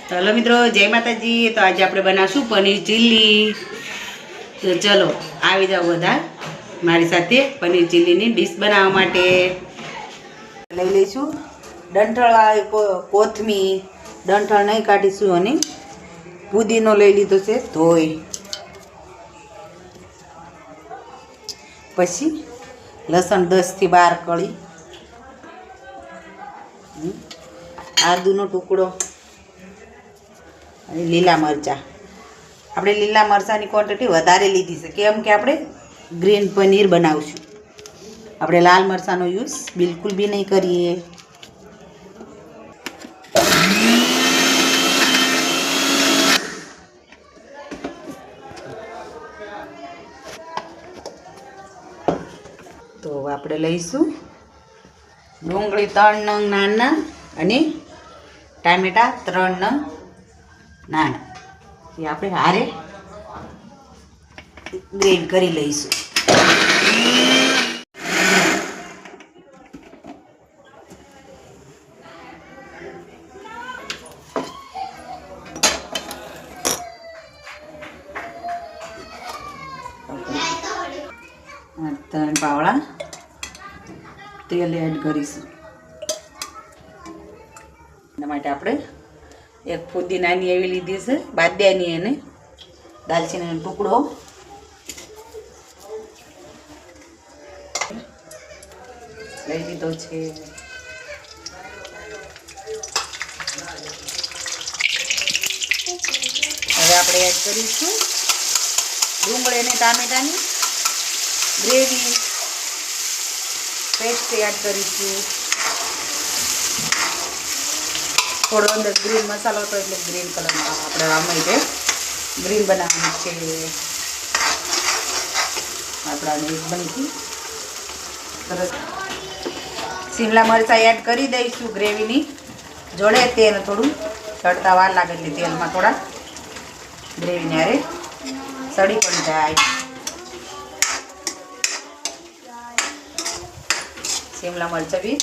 તો હલો મિત્રો, જય માતાજી। તો આજે આપણે બનાવશું પનીર ચીલી। તો ચલો આવી જાઓ બધા મારી સાથે પનીર ચીલીની ડીશ બનાવવા માટે। લઈ લઈશું ડંઠળવાળી કોથમીર, ડંઠળ નહીં કાઢીશું, અને પુદીનો લઈ લીધો છે ધોઈ, પછી લસણ 10 થી 12 કળી, આદુનો ટુકડો અને લીલા મરચાં। આપણે લીલા મરચાંની ક્વોન્ટિટી વધારે લીધી છે, કેમ કે આપણે ગ્રીન પનીર બનાવશું। આપણે લાલ મરચાંનો યુઝ બિલકુલ બી નહીં કરીએ। તો આપણે લઈશું ડુંગળી 3 નંગ નાના અને ટામેટા 3 નંગ નાના, એ આપણે હારે ગ્રેડ કરી લઈશું। ત્રણ પાવડા તેલ એડ કરીશું। એના માટે આપણે એક ફુદીનાની એવી લીધી છે, બાદિયાની, એને દાલચીનીનો ટુકડો, લઈ લીધો છે। હવે આપણે એડ કરીશું ડુંગળી અને ટામેટાની ગ્રેવી પેસ્ટ એડ કરીશું। થોડો અંદર ગ્રીન મસાલો હતો એટલે ગ્રીન કલરમાં આપણે આમાં છે ગ્રીન બનાવવાનું છે। આપણાને એક બનતી સરસ શિમલા મરચાં એડ કરી દઈશું ગ્રેવીની જોડે। તેલ થોડું સળતા વાર લાગે એટલે તેલમાં થોડા ગ્રેવીને હારે સળી પણ જાય। શિમલા મરચાં બી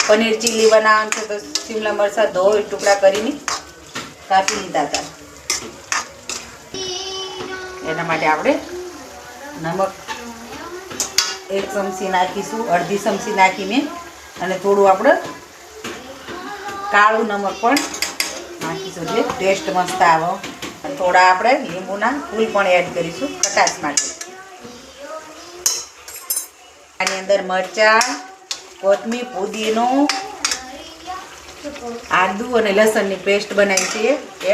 પનીર ચીલી બનાવવાનું છે, તો શિમલા મરચાં ધોઈ ટુકડા કરીને કાપી લીધા હતા। એના માટે આપણે નમક 1 ચમચી નાખીશું, અડધી ચમચી નાખી મેં, અને થોડું આપણે કાળું નમક પણ નાખીશું એટલે ટેસ્ટ મસ્ત આવે। થોડા આપણે લીંબુના ફૂલ પણ એડ કરીશું ખટાશ માટે। આની અંદર મરચાં, કોથમીર, પુદીનો, આદુ અને લસણની પેસ્ટ બનાવી છે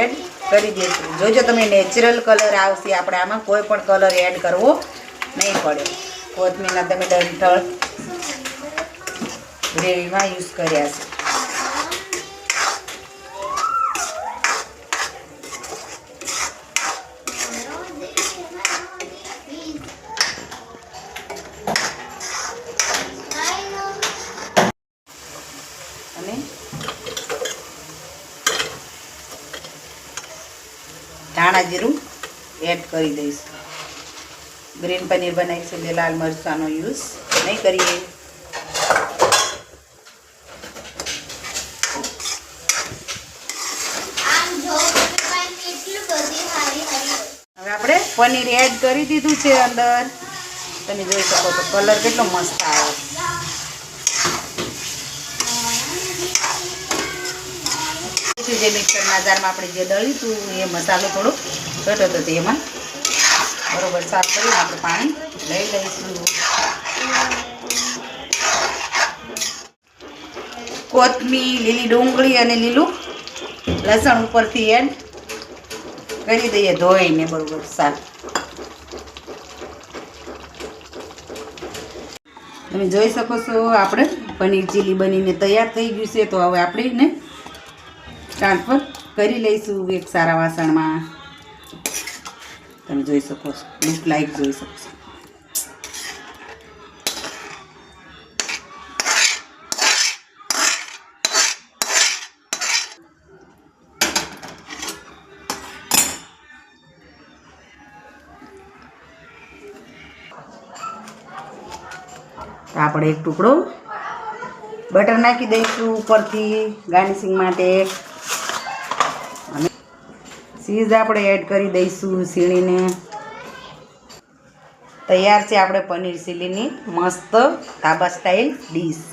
એડ કરી દઈશું। જોજો તમે નેચરલ કલર આવશે, આપણે આમાં કોઈ પણ કલર એડ કરવો નહીં પડે। કોથમીરના તમે ડંઠળ ગ્રેવીમાં યુઝ કર્યા છે। અને ધાણા જીરું એડ કરી દઈશ। ગ્રીન પનીર બનાવીશું એટલે લાલ મરચાંનો યુઝ નહીં કરીએ। હવે આપણે પનીર એડ કરી દીધું છે અંદર, તમે જોઈ શકો તો કલર કેટલો મસ્ત આવે। જે મિક્સરના જારમાં આપણે જે દળ્યું હતું એ મસાલો થોડો ઘટો હતો, એમાં બરોબર સાફ કરીને આપણે પાણી લઈ લઈશું। કોથમીર, લીલી ડુંગળી અને લીલું લસણ ઉપરથી એડ કરી દઈએ ધોઈને બરોબર સાફ। તમે જોઈ શકો છો આપણે પનીર ચીલી બનીને તૈયાર થઈ ગયું છે। તો હવે આપણે એને ટ્રાન્સફર કરી લઈશું એક સારા વાસણમાં। તમે જોઈ શકો છો, લુક લાઈક જોઈ શકો છો। આપણે એક ટુકડો બટર નાખી દઈશું ઉપરથી ગાર્નિશિંગ માટે। ચીઝ આપણે એડ કરી દઈશું સીણીને. તૈયાર છે આપણે પનીર ચીલીની મસ્ત ધાબા સ્ટાઇલ ડીશ.